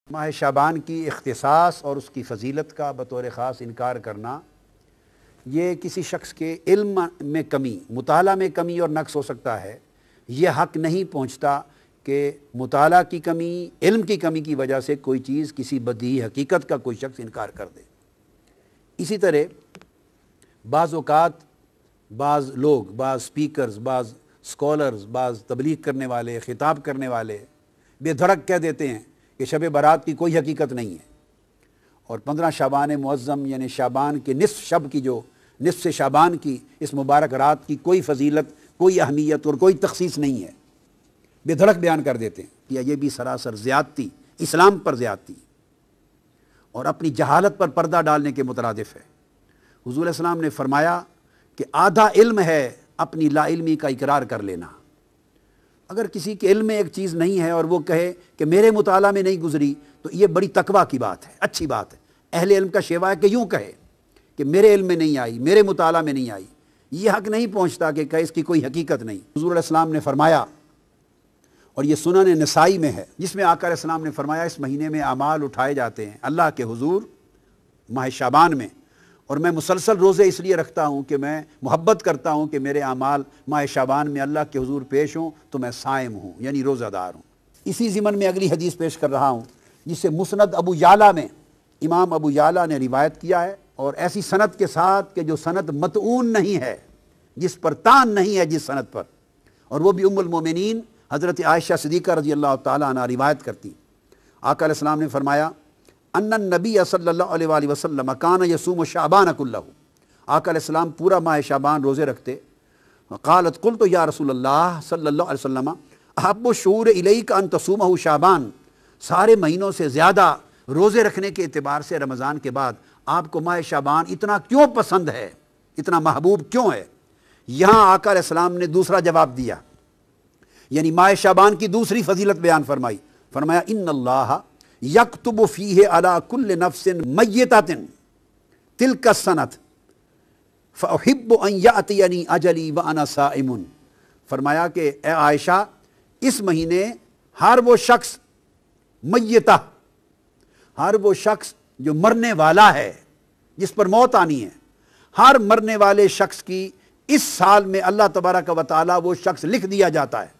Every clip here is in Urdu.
ماہ شعبان کی اختصاص اور اس کی فضیلت کا بطور خاص انکار کرنا یہ کسی شخص کے علم میں کمی، مطالعہ میں کمی اور نقص ہو سکتا ہے۔ یہ حق نہیں پہنچتا کہ مطالعہ کی کمی، علم کی کمی کی وجہ سے کوئی چیز، کسی بدیہی حقیقت کا کوئی شخص انکار کر دے۔ اسی طرح بعض اوقات بعض لوگ، بعض سپیکرز، بعض سکولرز، بعض تبلیغ کرنے والے، خطاب کرنے والے بے دھڑک کہہ دیتے ہیں کہ شب برات کی کوئی حقیقت نہیں ہے، اور 15 شعبان معظم یعنی شعبان کے نصف شب کی، جو نصف شعبان کی اس مبارک رات کی کوئی فضیلت، کوئی اہمیت اور کوئی تخصیص نہیں ہے، بے دھڑک بیان کر دیتے ہیں۔ یہ بھی سراسر زیادتی، اسلام پر زیادتی اور اپنی جہالت پر پردہ ڈالنے کے مترادف ہے۔ حضور علیہ السلام نے فرمایا کہ آدھا علم ہے اپنی لا علمی کا اقرار کر لینا۔ اگر کسی کے علم میں ایک چیز نہیں ہے اور وہ کہے کہ میرے مطالعہ میں نہیں گزری، تو یہ بڑی تقویٰ کی بات ہے، اچھی بات ہے۔ اہل علم کا شیوا ہے کہ یوں کہے کہ میرے علم میں نہیں آئی، میرے مطالعہ میں نہیں آئی۔ یہ حق نہیں پہنچتا کہ اس کی کوئی حقیقت نہیں۔ حضور علیہ السلام نے فرمایا، اور یہ سنن نسائی میں ہے، جس میں آقا علیہ السلام نے فرمایا اس مہینے میں اعمال اٹھائے جاتے ہیں اللہ کے حضور ماہ شعبان میں، اور میں مسلسل روزے اس لیے رکھتا ہوں کہ میں محبت کرتا ہوں کہ میرے اعمال ماہ شعبان میں اللہ کے حضور پیش ہوں تو میں صائم ہوں، یعنی روزہ دار ہوں۔ اسی ضمن میں اگلی حدیث پیش کر رہا ہوں، جسے مسند ابو یعلا میں امام ابو یعلا نے روایت کیا ہے، اور ایسی سند کے ساتھ کہ جو سند متعون نہیں ہے، جس پر تان نہیں ہے جس سند پر، اور وہ بھی ام المومنین حضرت عائشہ صدیقہ رضی اللہ تعالیٰ عنہ روایت کرتی۔ آقا علیہ السلام نے فرمایا ان النبی صلی اللہ علیہ وآلہ وسلم کان یصوم شعبان کلہ، آقا علیہ السلام پورا ماہ شعبان روزے رکھتے۔ قالت قلت یا رسول اللہ صلی اللہ علیہ وسلم احب الشہور الیک ان تصومہ شعبان، سارے مہینوں سے زیادہ روزے رکھنے کے اعتبار سے رمضان کے بعد آپ کو ماہ شعبان اتنا کیوں پسند ہے، اتنا محبوب کیوں ہے؟ یہاں آقا علیہ السلام نے دوسرا جواب دیا، یعنی ماہ شعبان کی دوسری فضیلت بیان فرمائی۔ فرمایا ان اللہ یکتب فیہ علی کل نفس میتۃ تلک السنۃ فاحب ان یاتینی اجلی وانا صائم۔ فرمایا کہ اے عائشہ، اس مہینے ہر وہ شخص میتہ، ہر وہ شخص جو مرنے والا ہے، جس پر موت آنی ہے، ہر مرنے والے شخص کی اس سال میں اللہ تبارک و تعالیٰ وہ شخص لکھ دیا جاتا ہے۔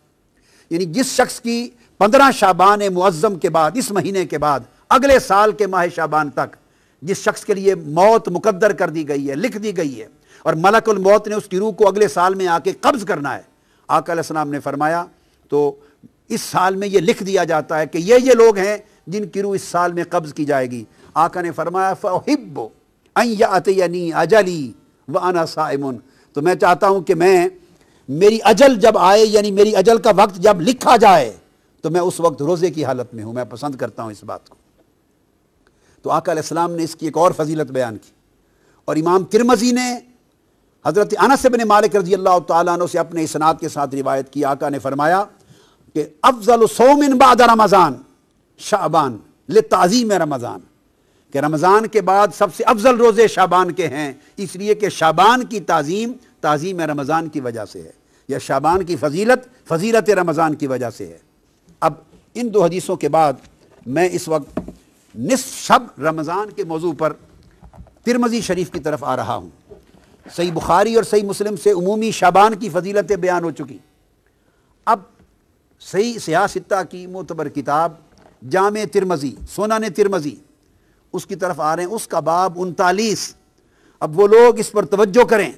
یعنی جس شخص کی 15 شعبان معظم کے بعد، اس مہینے کے بعد اگلے سال کے ماہ شعبان تک جس شخص کے لیے موت مقدر کر دی گئی ہے، لکھ دی گئی ہے، اور ملک الموت نے اس کی روح کو اگلے سال میں آ کے قبض کرنا ہے، آقا علیہ السلام نے فرمایا تو اس سال میں یہ لکھ دیا جاتا ہے کہ یہ لوگ ہیں جن کی روح اس سال میں قبض کی جائے گی۔ آقا نے فرمایا فأحب ان یأتینی اجلی وانا صائم، تو میں چاہتا ہوں کہ میری اجل جب آئے، یعنی میری اجل کا وقت جب لکھا جائے تو میں اس وقت روزے کی حالت میں ہوں، میں پسند کرتا ہوں اس بات کو۔ تو آقا علیہ السلام نے اس کی ایک اور فضیلت بیان کی، اور امام ترمذی نے حضرت انس بن مالک رضی اللہ تعالیٰ عنہ سے اپنے اسناد کے ساتھ روایت کی۔ آقا نے فرمایا کہ افضل صوم بعد رمضان شعبان لتعظیم رمضان، کہ رمضان کے بعد سب سے افضل روزے شعبان کے ہیں، اس لیے کہ شعبان کی تعظیم رمضان کی وجہ سے ہے، یا شعبان کی فضیلت رمضان کی وجہ سے ہے۔ اب ان دو حدیثوں کے بعد میں اس وقت نصف شب رمضان کے موضوع پر ترمذی شریف کی طرف آ رہا ہوں۔ صحیح بخاری اور صحیح مسلم سے عمومی شعبان کی فضیلتیں بیان ہو چکی، اب صحیح سیاہ ستہ کی معتبر کتاب جامع ترمذی، سنن ترمذی، اس کی طرف آ رہے ہیں۔ اس کا باب 39۔ اب وہ لوگ اس پر توجہ کریں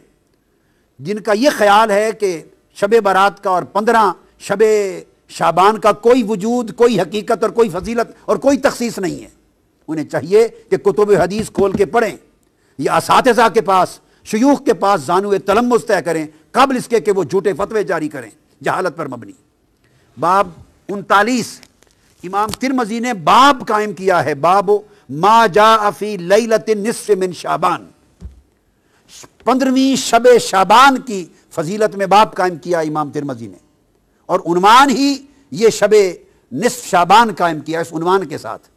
جن کا یہ خیال ہے کہ شب برات کا اور 15 شب شعبان کا کوئی وجود، کوئی حقیقت اور کوئی فضیلت اور کوئی تخصیص نہیں ہے۔ انہیں چاہیے کہ کتب حدیث کھول کے پڑھیں، یا اساتذہ کے پاس، شیوخ کے پاس زانو تلمذ طے کریں قبل اس کے کہ وہ جھوٹے فتوے جاری کریں جہالت پر مبنی۔ باب 39 امام ترمذی نے باب قائم کیا ہے، باب ما جاء فی لیلۃ النصف من شعبان، 15ویں شب شعبان کی فضیلت میں باب قائم کیا امام ترمذی نے، اور عنوان ہی یہ شب نصف شعبان قائم کیا اس عنوان کے ساتھ۔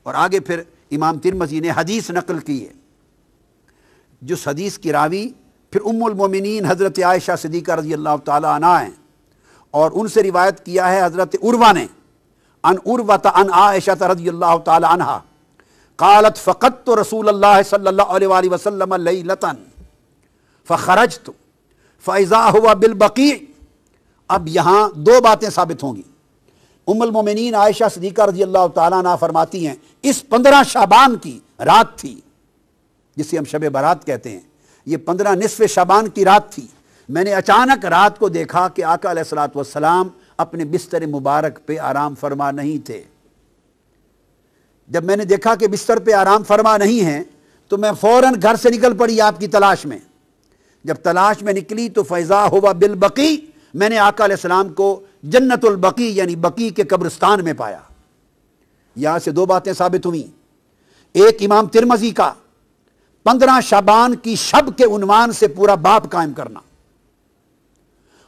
اور آگے پھر امام ترمذی نے حدیث نقل کی ہے، جس حدیث کی راوی پھر ام المومنین حضرت عائشہ صدیقہ رضی اللہ تعالی عنہا ہیں، اور ان سے روایت کیا ہے حضرت عروہ نے عن عروۃ عن عائشہ رضی اللہ تعالی عنہا قالت فقدت رسول اللہ صلی اللہ علیہ وآلہ وسلم لیلۃ فخرجت فاذا هو بالبقیع۔ اب یہاں دو باتیں ثابت ہوں گی۔ ام المومنین عائشہ صدیقہ رضی اللہ تعالیٰ عنہ فرماتی ہیں اس 15 شعبان کی رات تھی جسے ہم شب برات کہتے ہیں، یہ 15 نصف شعبان کی رات تھی۔ میں نے اچانک رات کو دیکھا کہ آقا علیہ الصلوۃ والسلام اپنے بستر مبارک پہ آرام فرما نہیں تھے۔ جب میں نے دیکھا کہ بستر پہ آرام فرما نہیں ہیں تو میں فوراً گھر سے نکل پڑی آپ کی تلاش میں۔ جب تلاش میں نکلی تو فیضا ہوا بالبقیع، میں نے آقا علیہ السلام کو جنت البقیع یعنی بقیع کے قبرستان میں پایا۔ یہاں سے دو باتیں ثابت ہوئیں، ایک امام ترمذی کا 15 شعبان کی شب کے عنوان سے پورا باب قائم کرنا،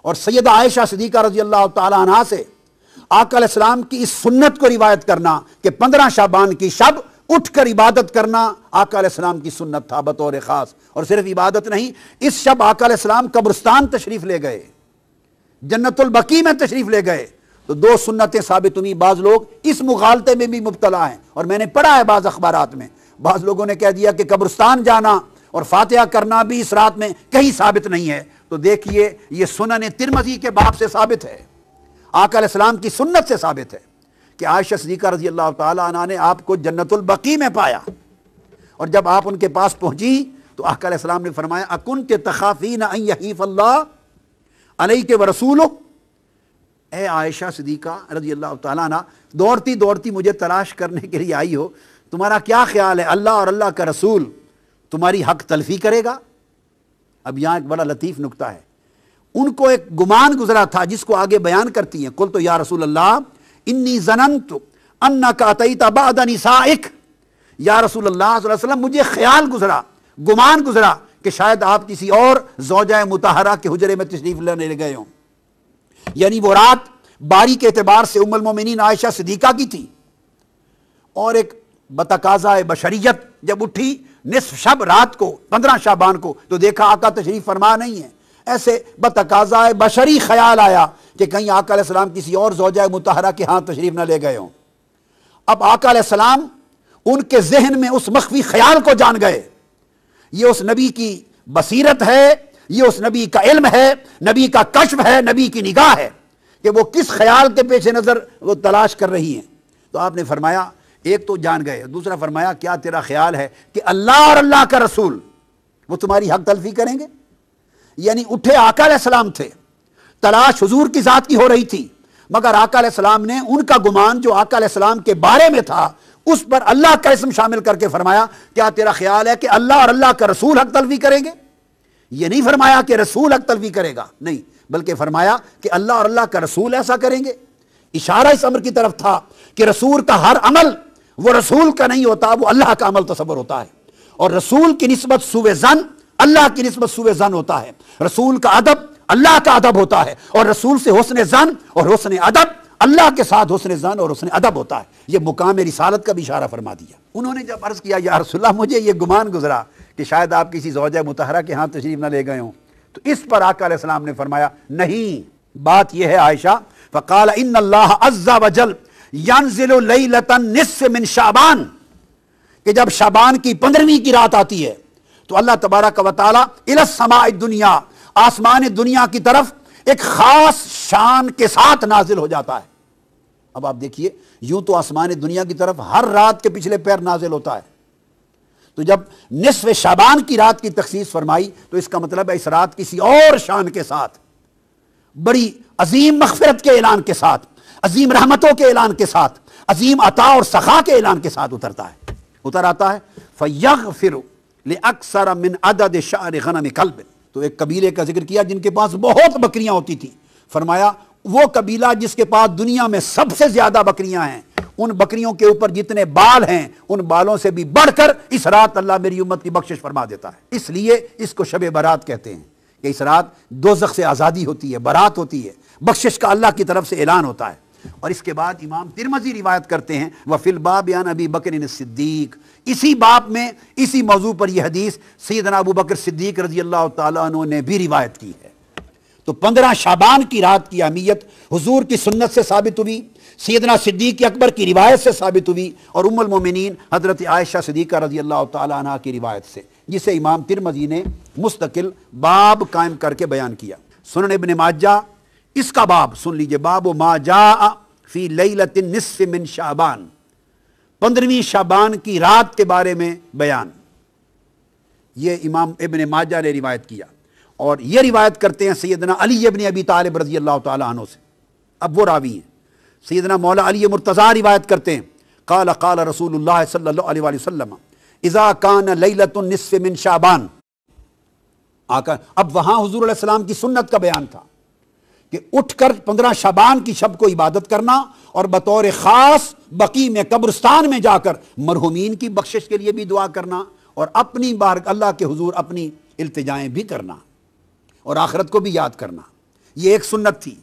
اور سیدہ عائشہ صدیقہ رضی اللہ تعالی عنہا سے آقا علیہ السلام کی اس سنت کو روایت کرنا کہ 15 شعبان کی شب اٹھ کر عبادت کرنا آقا علیہ السلام کی سنت تھا بطور خاص۔ اور صرف عبادت نہیں، اس شب آقا علیہ السلام قبرستان تشریف لے گئے، جنت البقیع میں تشریف لے گئے۔ تو دو سنتیں ثابت ہوئی۔ بعض لوگ اس مغالطے میں بھی مبتلا ہیں، اور میں نے پڑھا ہے بعض اخبارات میں، بعض لوگوں نے کہہ دیا کہ قبرستان جانا اور فاتحہ کرنا بھی اس رات میں کہیں ثابت نہیں ہے۔ تو دیکھیے یہ سنن ترمذی کے باب سے ثابت ہے، آقا علیہ السلام کی سنت سے ثابت ہے کہ عائشہ صدیقہ رضی اللہ تعالی عنہا نے آپ کو جنت البقیع میں پایا، اور جب آپ ان کے پاس پہنچی تو آقا علیہ السلام نے فرمایا اکنت تخافین ان یحیف اللہ علیک ورسولہ، اے عائشہ صدیقہ رضی اللہ تعالیٰ عنہ دوڑتی دوڑتی مجھے تلاش کرنے کے لیے آئی ہو، تمہارا کیا خیال ہے اللہ اور اللہ کا رسول تمہاری حق تلفی کرے گا؟ اب یہاں ایک بڑا لطیف نکتہ ہے، ان کو ایک گمان گزرا تھا جس کو آگے بیان کرتی ہیں، قلت یا رسول اللہ انی ظننت انک اتیت بعد نسائک، یا رسول اللہ صلی اللہ علیہ وسلم مجھے خیال گزرا، گمان گزرا کہ شاید آپ کسی اور زوجہ مطہرہ کے حجرے میں تشریف لینے گئے ہوں۔ یعنی وہ رات باری کے اعتبار سے ام المومنین عائشہ صدیقہ کی تھی، اور ایک بتقاضۂ بشریت جب اٹھی نصف شب رات کو 15 شعبان کو تو دیکھا آقا تشریف فرما نہیں ہے، ایسے بتقاضۂ بشری خیال آیا کہ کہیں آقا علیہ السلام کسی اور زوجہ مطہرہ کے ہاں تشریف نہ لے گئے ہوں۔ اب آقا علیہ السلام ان کے ذہن میں اس مخفی خیال کو جان گئے، یہ اس نبی کی بصیرت ہے، یہ اس نبی کا علم ہے، نبی کا کشف ہے، نبی کی نگاہ ہے کہ وہ کس خیال کے پیش نظر وہ تلاش کر رہی ہیں۔ تو آپ نے فرمایا ایک تو جان گئے، دوسرا فرمایا کیا تیرا خیال ہے کہ اللہ اور اللہ کا رسول وہ تمہاری حق تلفی کریں گے؟ یعنی اٹھے آقا علیہ السلام تھے، تلاش حضور کی ذات کی ہو رہی تھی، مگر آقا علیہ السلام نے ان کا گمان جو آقا علیہ السلام کے بارے میں تھا اس پر اللہ کا اسم شامل کر کے فرمایا کیا تیرا خیال ہے کہ اللہ اور اللہ کا رسول حق تلفی کریں گے؟ یہ نہیں فرمایا کہ رسول حق تلفی کرے گا، نہیں، بلکہ فرمایا کہ اللہ اور اللہ کا رسول ایسا کریں گے۔ اشارہ اس امر کی طرف تھا کہ رسول کا ہر عمل وہ رسول کا نہیں ہوتا، وہ اللہ کا عمل تصور ہوتا ہے، اور رسول کی نسبت سوء ظن اللہ کی نسبت سوء ظن ہوتا ہے، رسول کا ادب اللہ کا ادب ہوتا ہے، اور رسول سے حسن ظن اور حسن ادب اللہ کے ساتھ حسن ظن اور حسن ادب ہوتا ہے۔ یہ مقام رسالت کا بھی اشارہ فرما دیا۔ انہوں نے جب عرض کیا یا رسول اللہ مجھے یہ گمان گزرا کہ شاید آپ کسی زوجہ مطہرہ کے ہاں تشریف نہ لے گئے ہوں، تو اس پر آقا علیہ السلام نے فرمایا نہیں، بات یہ ہے عائشہ فقال ان اللہ عز وجل ینزل لیلۃ النصف من شعبان، کہ جب شعبان کی 15ویں کی رات آتی ہے تو اللہ تبارک و تعالی الی السماء الدنیا، آسمان دنیا کی طرف ایک خاص شان کے ساتھ نازل ہو جاتا ہے۔ اب آپ دیکھیے یوں تو آسمان دنیا کی طرف ہر رات کے پچھلے پیر نازل ہوتا ہے، تو جب نصف شعبان کی رات کی تخصیص فرمائی تو اس کا مطلب ہے اس رات کسی اور شان کے ساتھ، بڑی عظیم مغفرت کے اعلان کے ساتھ، عظیم رحمتوں کے اعلان کے ساتھ، عظیم عطا اور سخا کے اعلان کے ساتھ اتر آتا ہے فَيَغْفِرُ لِأَكْثَرَ مِنْ عَدَدِ شَعْرِ غَنَمِ كَلْبٍ۔ تو ایک قبیلے کا ذکر کیا جن کے پاس بہت بکریاں ہوتی تھی، فرمایا وہ قبیلہ جس کے پاس دنیا میں سب سے زیادہ بکریاں ہیں، ان بکریوں کے اوپر جتنے بال ہیں ان بالوں سے بھی بڑھ کر اس رات اللہ میری امت کی بخشش فرما دیتا ہے۔ اس لیے اس کو شب برات کہتے ہیں کہ اس رات دوزخ سے آزادی ہوتی ہے، برات ہوتی ہے، بخشش کا اللہ کی طرف سے اعلان ہوتا ہے۔ اور اس کے بعد امام ترمذی روایت کرتے ہیں وفی الباب عن ابی بکر الصدیق، اسی باب میں اسی موضوع پر یہ حدیث سیدنا ابو بکر صدیق رضی اللہ تعالیٰ عنہ نے بھی روایت کی ہے۔ تو 15 شعبان کی رات کی اہمیت حضور کی سنت سے ثابت ہوئی، سیدنا صدیق اکبر کی روایت سے ثابت ہوئی اور ام المومنین حضرت عائشہ صدیقہ رضی اللہ تعالیٰ عنہ کی روایت سے، جسے امام ترمذی نے مستقل باب قائم کر کے بیان کیا۔ سنن ابن ماجہ اس کا باب سن لیجئے، باب ما جاء فی لیلۃ النصف من شعبان، 15ویں شعبان کی رات کے بارے میں بیان، یہ امام ابن ماجہ نے روایت کیا، اور یہ روایت کرتے ہیں سیدنا علی ابن ابی طالب رضی اللہ تعالیٰ عنہ سے۔ اب وہ راوی ہیں سیدنا مولا علی مرتضیٰ روایت کرتے ہیں، قال قال رسول اللہ صلی اللہ علیہ وآلہ وسلم اذا کان لیلۃ النصف من شعبان۔ اب وہاں حضور علیہ السلام کی سنت کا بیان تھا کہ اٹھ کر 15 شعبان کی شب کو عبادت کرنا اور بطور خاص بقیع میں قبرستان میں جا کر مرحومین کی بخشش کے لیے بھی دعا کرنا اور اپنی اللہ کے حضور اپنی التجائیں بھی کرنا اور آخرت کو بھی یاد کرنا، یہ ایک سنت تھی۔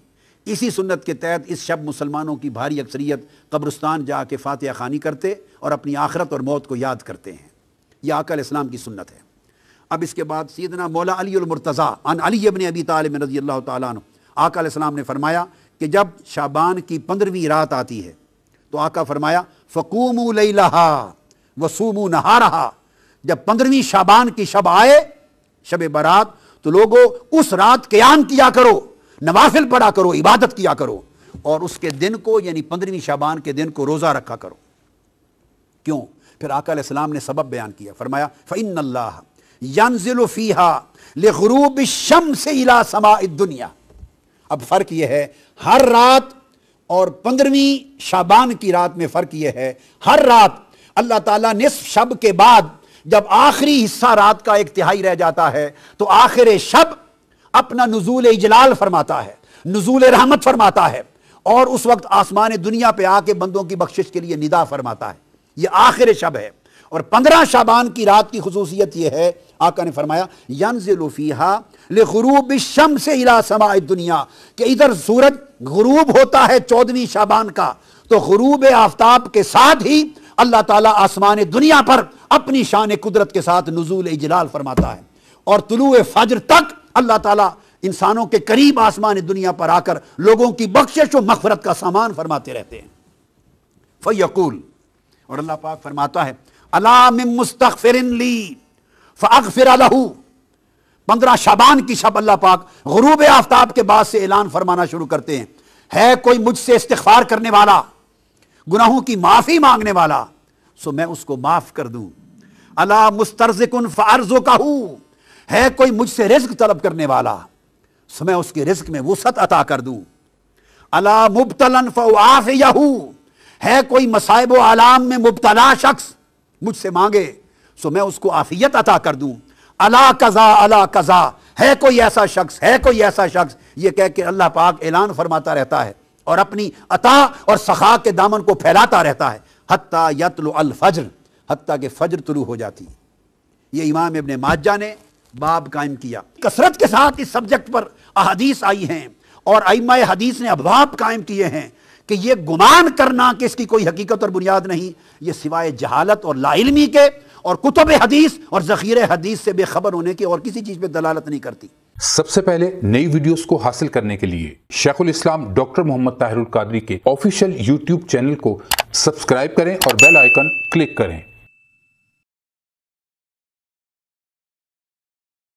اسی سنت کے تحت اس شب مسلمانوں کی بھاری اکثریت قبرستان جا کے فاتحہ خوانی کرتے اور اپنی آخرت اور موت کو یاد کرتے ہیں، یہ آقا علیہ السلام کی سنت ہے۔ اب اس کے بعد سیدنا مولا علی المرتضیٰ عن علی ابن ابی طالب رضی اللہ تعالیٰ عنہ، آقا علیہ السلام نے فرمایا کہ جب شعبان کی 15ویں رات آتی ہے تو آقا فرمایا فقوموا لیلہا وصوموا نہارہا، جب 15ویں شعبان کی شب آئے، شب برات، تو لوگوں اس رات قیام کیا کرو، نوافل پڑھا کرو، عبادت کیا کرو، اور اس کے دن کو یعنی 15ویں شعبان کے دن کو روزہ رکھا کرو۔ کیوں؟ پھر آقا علیہ السلام نے سبب بیان کیا، فرمایا فإن اللہ ينزل فيها لغروب الشمس الى سماء الدنیا۔ اب فرق یہ ہے ہر رات اور 15ویں شعبان کی رات میں فرق یہ ہے، ہر رات اللہ تعالیٰ نصف شب کے بعد جب آخری حصہ رات کا ایک تہائی رہ جاتا ہے تو آخر شب اپنا نزول اجلال فرماتا ہے، نزول رحمت فرماتا ہے، اور اس وقت آسمان دنیا پہ آ کے بندوں کی بخشش کے لیے ندا فرماتا ہے، یہ آخر شب ہے۔ اور 15 شعبان کی رات کی خصوصیت یہ ہے، آقا نے فرمایا ینزل فیہا لغروب الشمس الی سماء الدنیا، کہ ادھر سورج غروب ہوتا ہے 14ویں شعبان کا، تو غروب آفتاب کے ساتھ ہی اللہ تعالیٰ آسمان دنیا پر اپنی شان قدرت کے ساتھ نزول اجلال فرماتا ہے، اور طلوع فجر تک اللہ تعالیٰ انسانوں کے قریب آسمان دنیا پر آ کر لوگوں کی بخشش و مغفرت کا سامان فرماتے رہتے ہیں۔ فیقول، اور اللہ پاک فرماتا ہے الا من مستغفر لی فاغفر لہ۔ 15 شعبان کی شب اللہ پاک غروب آفتاب کے بعد سے اعلان فرمانا شروع کرتے ہیں، ہے کوئی مجھ سے استغفار کرنے والا، گناہوں کی معافی مانگنے والا، سو میں اس کو معاف کر دوں۔ الا مسترزق فارزقہ، ہے کوئی مجھ سے رزق طلب کرنے والا، سو میں اس کے رزق میں وسعت عطا کر دوں۔ الا مبتلا فاعافیہ، ہے کوئی مصائب و آلام میں مبتلا شخص مجھ سے مانگے سو میں اس کو عافیت عطا کر دوں۔ الا قضا الا قضا، ہے کوئی ایسا شخص، ہے کوئی ایسا شخص، یہ کہہ کے اللہ پاک اعلان فرماتا رہتا ہے اور اپنی عطا اور سخا کے دامن کو پھیلاتا رہتا ہے حتیٰ یطلع الفجر، حتیٰ کہ فجر طلوع ہو جاتی۔ یہ امام ابن ماجہ نے باب قائم کیا، کثرت کے ساتھ اس سبجیکٹ پر احادیث آئی ہیں اور ائمہ حدیث نے ابواب قائم کیے ہیں کہ یہ گمان کرنا کہ اس کی کوئی حقیقت اور بنیاد نہیں، یہ سوائے جہالت اور لا علمی کے اور کتب حدیث اور ذخیرہ حدیث سے بے خبر ہونے کے اور کسی چیز پہ دلالت نہیں کرتی۔ سب سے پہلے نئی ویڈیوز کو حاصل کرنے کے لیے شیخ الاسلام ڈاکٹر محمد طاہر القادری کے آفیشیل یوٹیوب چینل کو سبسکرائب کریں اور بیل آئیکن کلک کریں۔